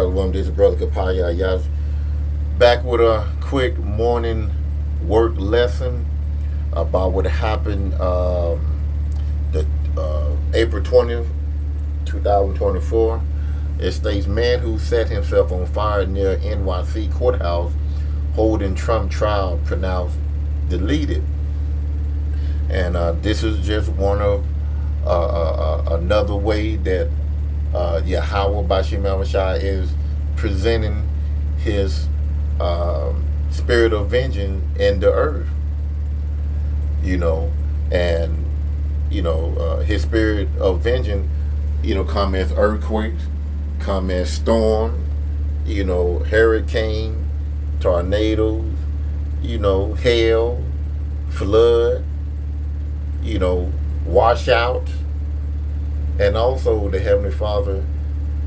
Shalom, this is Brother Kapaya Yaz, back with a quick morning work lesson about what happened the April 20th, 2024. It states, man who set himself on fire near NYC courthouse holding Trump trial pronounced deleted. And this is just one of another way that Yahweh Bashim Al-Shai is presenting his spirit of vengeance in the earth. And his spirit of vengeance, come as earthquakes, come as storm, hurricane, tornadoes, hail, flood, washouts. And also the Heavenly Father,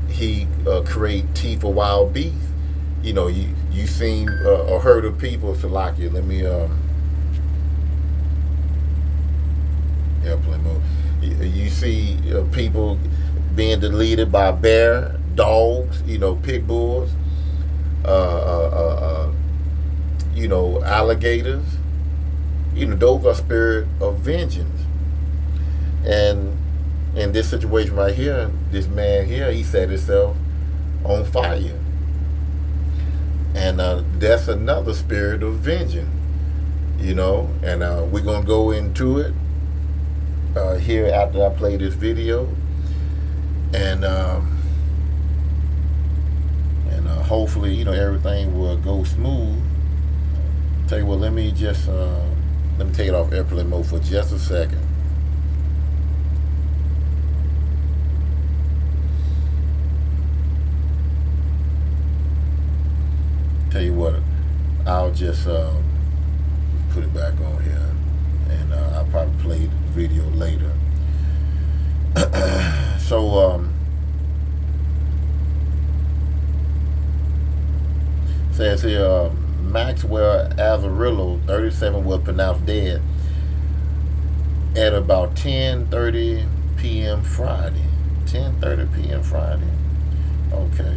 he create teeth of wild beasts. You seen a herd of people, Salakia. Let me airplane mode. You see people being deleted by bear, dogs, pit bulls, alligators. Those are spirit of vengeance. And in this situation right here, this man here, he set himself on fire. And that's another spirit of vengeance, and we're going to go into it here after I play this video. And hopefully, everything will go smooth. Tell you what, let me take it off airplane mode for just a second. Tell you what, I'll just put it back on here, and I'll probably play the video later. So says here, Maxwell Azarillo, 37, was pronounced dead at about 10:30 p.m. Friday. 10:30 p.m. Friday. Okay.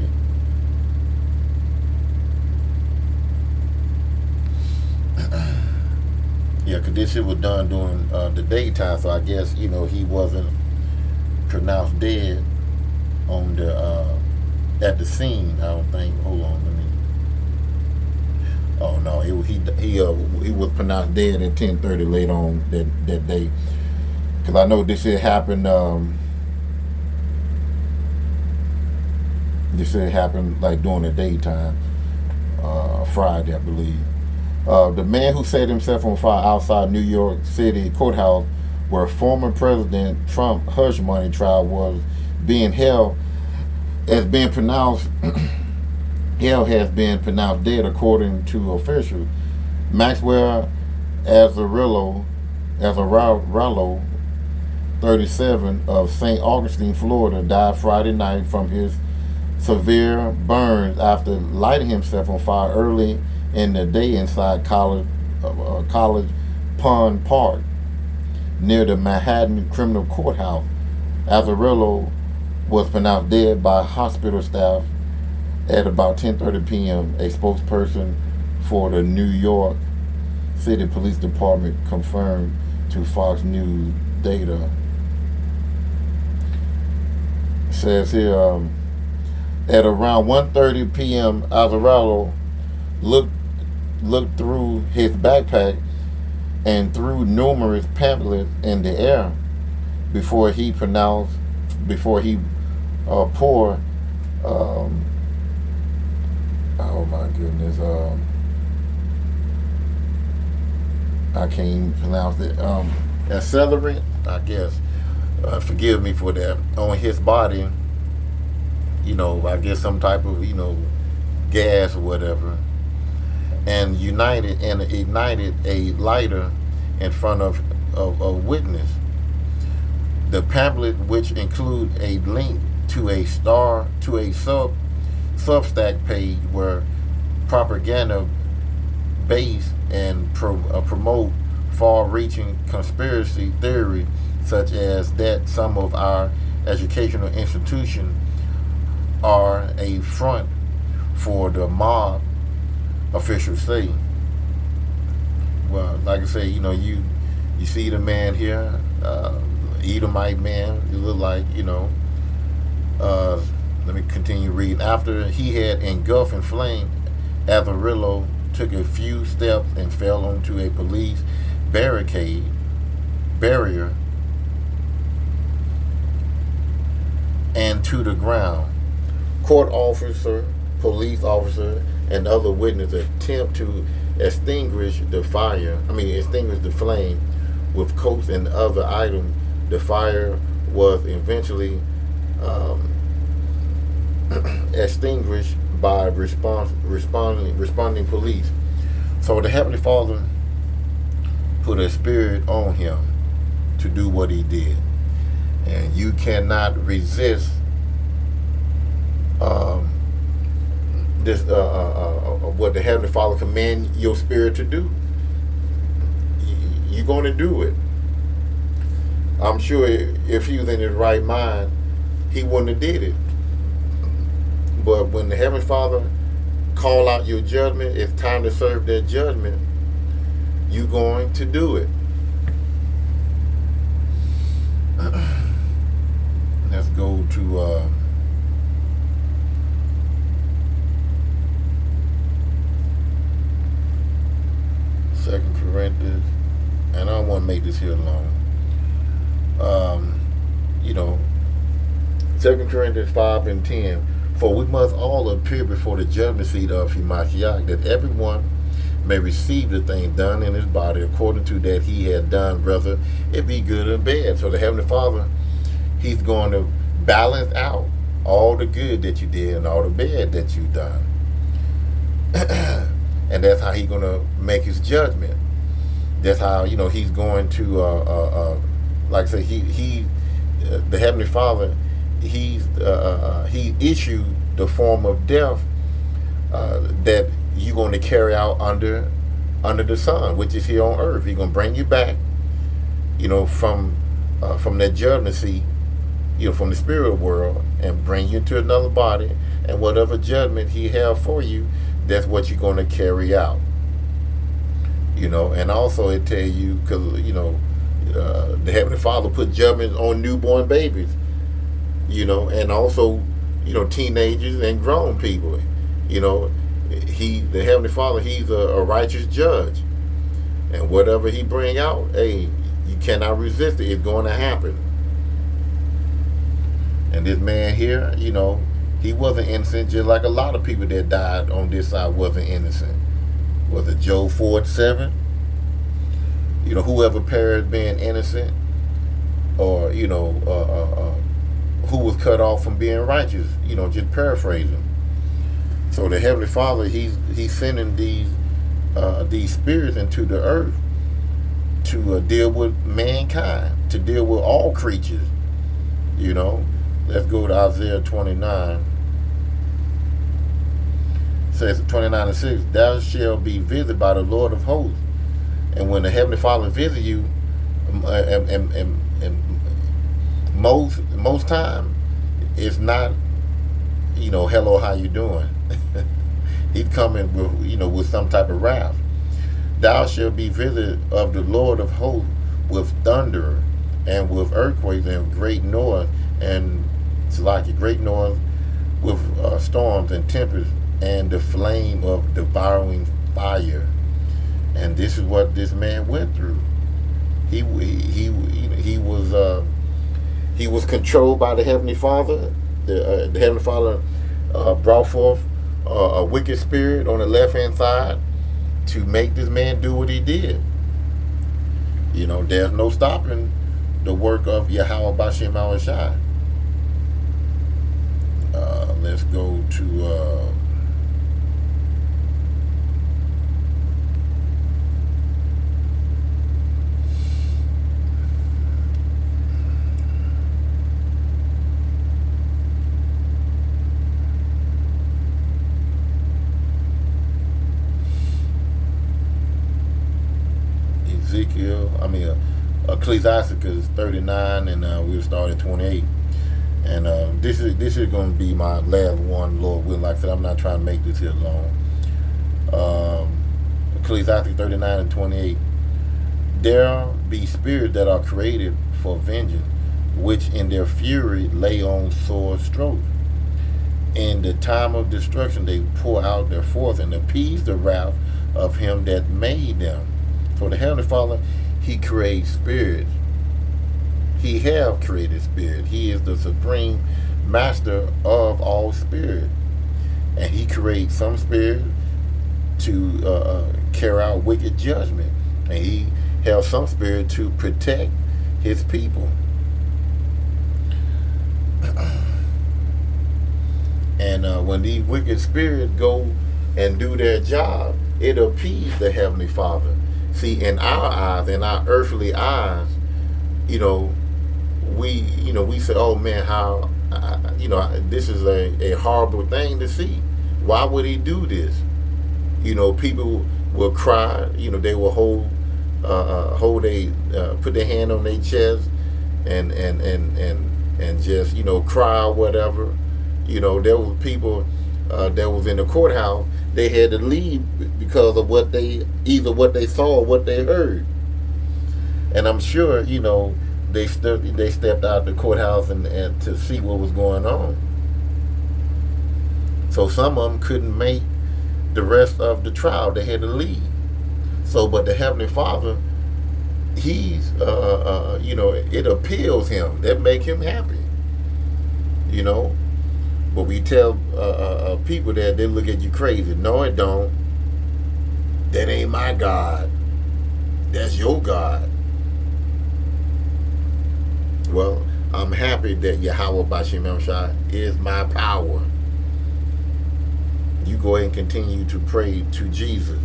Yeah, because this shit was done during the daytime, so I guess, he wasn't pronounced dead on the at the scene, I don't think. Hold on, let me. Oh no, he was pronounced dead at 10:30 later on that day. Because I know this shit happened. This shit happened like during the daytime, Friday, I believe. The man who set himself on fire outside New York City courthouse, where former President Trump hush money trial was being held, has been pronounced dead, according to officials. Maxwell Azarillo, 37, of St. Augustine, Florida, died Friday night from his severe burns after lighting himself on fire early in the day inside College Pond Park near the Manhattan Criminal Courthouse. Azarillo was pronounced dead by hospital staff at about 10:30 p.m. A spokesperson for the New York City Police Department confirmed to Fox News data. It says here, at around 1:30 p.m., Azarillo looked through his backpack and threw numerous pamphlets in the air before he poured oh my goodness, I can't even pronounce it, accelerant, I guess, forgive me for that, on his body, I guess some type of, gas or whatever, and ignited a lighter in front of a witness. The pamphlet, which include a link to a Substack page where propaganda base and promote far-reaching conspiracy theory, such as that some of our educational institutions are a front for the mob officials say. Well, like I say, you see the man here, Edomite man. It look like, let me continue reading. After he had engulfed in flame, Avarillo took a few steps and fell onto a police barrier, and to the ground. Court officer, police officer, and other witnesses attempt to extinguish the flame with coats and other items. The fire was eventually extinguished by responding police. So the Heavenly Father put a spirit on him to do what he did, and you cannot resist this what the Heavenly Father command your spirit to do. You're going to do it. I'm sure if he was in his right mind, he wouldn't have did it. But when the Heavenly Father call out your judgment, it's time to serve that judgment, you're going to do it. Let's go to 2 Corinthians, and I don't want to make this here long. 2 Corinthians 5 and 10. For we must all appear before the judgment seat of Hamashiach, that everyone may receive the thing done in his body according to that he had done, whether it be good or bad. So the Heavenly Father, he's going to balance out all the good that you did and all the bad that you've done. And that's how he's going to make his judgment. That's how, he's going to, like I say, the Heavenly Father, he issued the form of death that you're going to carry out under the sun, which is here on earth. He's going to bring you back, from that judgment seat, from the spirit world, and bring you to another body, and whatever judgment he have for you, that's what you're going to carry out. And also it tell you, because the Heavenly Father put judgments on newborn babies, and also teenagers and grown people. The Heavenly Father, he's a righteous judge, and whatever he bring out, hey, you cannot resist it. It's going to happen. And this man here, he wasn't innocent, just like a lot of people that died on this side wasn't innocent. Was it Job 4:7? Whoever perished being innocent, or who was cut off from being righteous. Just paraphrasing. So the Heavenly Father, he's sending these spirits into the earth to deal with mankind, to deal with all creatures. Let's go to Isaiah 29. It says 29:6, thou shalt be visited by the Lord of hosts. And when the Heavenly Father visits you, and most time, it's not, hello, how you doing? He's coming with some type of wrath. Thou shalt be visited of the Lord of hosts with thunder and with earthquakes and great noise, and it's like a great noise with storms and tempests and the flame of devouring fire. And this is what this man went through. He was controlled by the Heavenly Father. The Heavenly Father brought forth a wicked spirit on the left-hand side to make this man do what he did. There's no stopping the work of Yahweh B'Shem Yahushai. Let's go to Ecclesiasticus 39, and we'll start at 28. And this is going to be my last one, Lord willing. Like I said, I'm not trying to make this here long. Ecclesiastes 39:28. There be spirits that are created for vengeance, which in their fury lay on sore strokes. In the time of destruction they pour out their force and appease the wrath of him that made them. So the Heavenly Father, He creates spirits. He have created spirit. He is the supreme master of all spirit. And He creates some spirit to carry out wicked judgment. And He has some spirit to protect His people. And when these wicked spirits go and do their job, it appeases the Heavenly Father. See, in our eyes, in our earthly eyes, we say, oh man, how, this is a horrible thing to see. Why would He do this? People will cry. They will put their hand on their chest and just cry or whatever. There was people that was in the courthouse. They had to leave because of either what they saw or what they heard. And I'm sure they stepped out the courthouse and to see what was going on. So some of them couldn't make the rest of the trial. They had to leave. So, but the Heavenly Father, He's it appeals Him. That make Him happy. But we tell people that, they look at you crazy. No, it don't. That ain't my God. That's your God. Well, I'm happy that Yahweh Bashim Shai is my power. You go ahead and continue to pray to Jesus.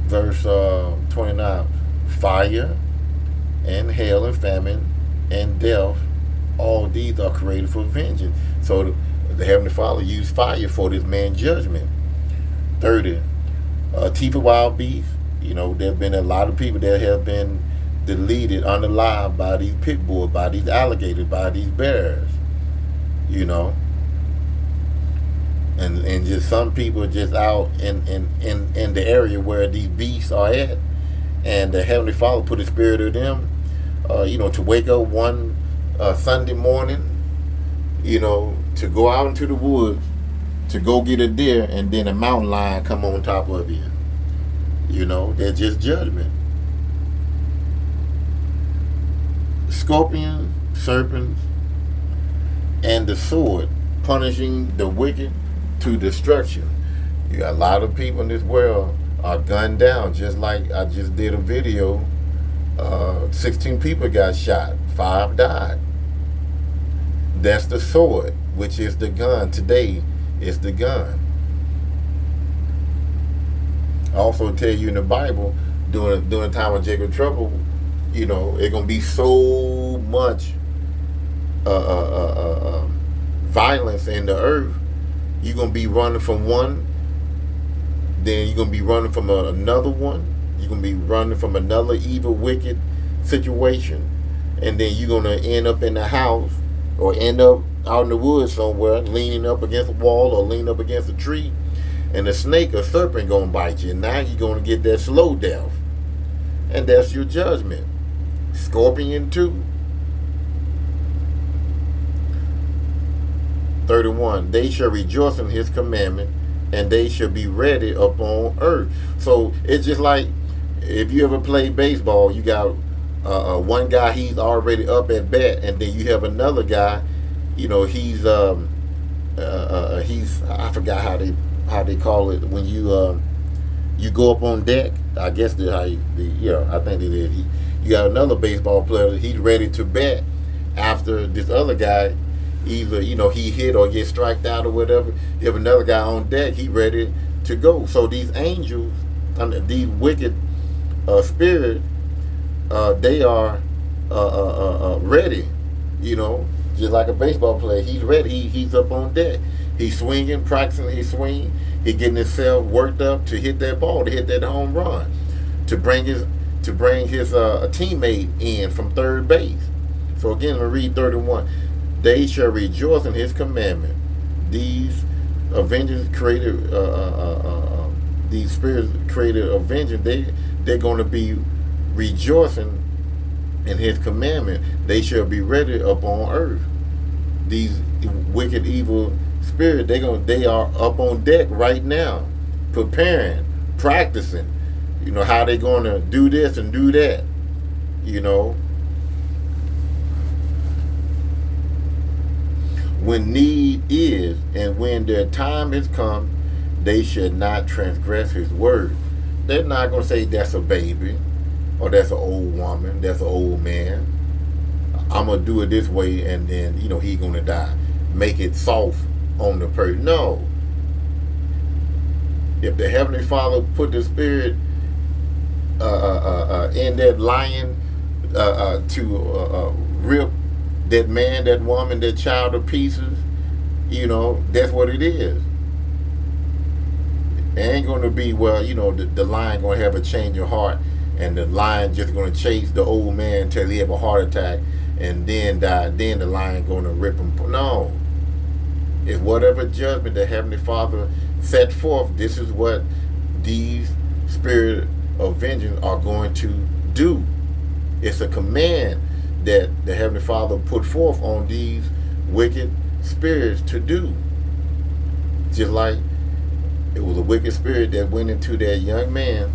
Verse 29. Fire and hail and famine and death, all these are created for vengeance. So the Heavenly Father used fire for this man's judgment. 30. Teeth of wild beasts. There have been a lot of people that have been deleted, unalive by these pit bulls, by these alligators, by these bears. And just some people just out in the area where these beasts are at. And the Heavenly Father put a spirit of them, to wake up one Sunday morning, to go out into the woods, to go get a deer, and then a mountain lion come on top of you. They're just judgment. Scorpions, serpents, and the sword, punishing the wicked to destruction. You got a lot of people in this world are gunned down, just like I just did a video. 16 people got shot, 5 died. That's the sword, which is the gun. Today is the gun. I also tell you in the Bible, during the time of Jacob's trouble, it's gonna be so much violence in the earth. You're gonna be running from one, then you're gonna be running from another one. You're gonna be running from another evil, wicked situation, and then you're gonna end up in the house or end up out in the woods somewhere, leaning up against a wall or leaning up against a tree, and a snake or serpent gonna bite you. Now you're gonna get that slow death, and that's your judgment. Scorpion too. 31. They shall rejoice in His commandment, and they shall be ready upon earth. So it's just like if you ever play baseball, you got one guy, he's already up at bat, and then you have another guy, he's I forgot how they call it when you go up on deck. I guess I think it is. You got another baseball player, he's ready to bat after this other guy. Either he hit or get striked out or whatever. You have another guy on deck, he ready to go. So these angels, these wicked spirits, they are ready. Just like a baseball player, he's ready. He's up on deck. He's swinging, practicing his swing. He's getting himself worked up to hit that ball, to hit that home run, to bring his to bring his a teammate in from third base. So again, we read 31. They shall rejoice in his commandment. These avengers created, these spirits created a vengeance. They're going to be rejoicing in his commandment. They shall be ready upon earth. These wicked, evil spirits, they are up on deck right now, preparing, practicing. You know how they going to do this and do that. You know, when need is, and when their time has come, they should not transgress his word. They're not going to say that's a baby, or that's an old woman, that's an old man. I'm going to do it this way, and then, he's going to die. Make it soft on the person. No. If the Heavenly Father put the Spirit in that lion to rip that man, that woman, that child to pieces, that's what it is. It ain't going to be, the lion going to have a change of heart, and the lion just going to chase the old man till he have a heart attack and then die. Then the lion going to rip him. No. It's whatever judgment the Heavenly Father set forth. This is what these spirit of vengeance are going to do. It's a command that the Heavenly Father put forth on these wicked spirits to do. Just like it was a wicked spirit that went into that young man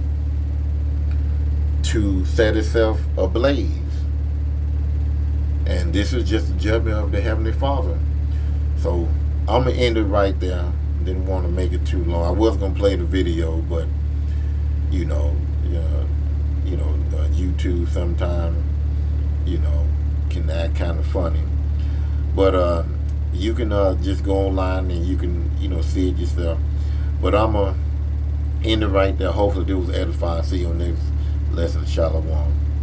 to set itself ablaze. And this is just the judgment of the Heavenly Father. So I'm going to end it right there. Didn't want to make it too long. I was going to play the video, but YouTube sometimes can act kind of funny. But you can just go online and you can see it yourself. But I'm going to end it right there. Hopefully it was edifying. See you on next lesson. Shalom.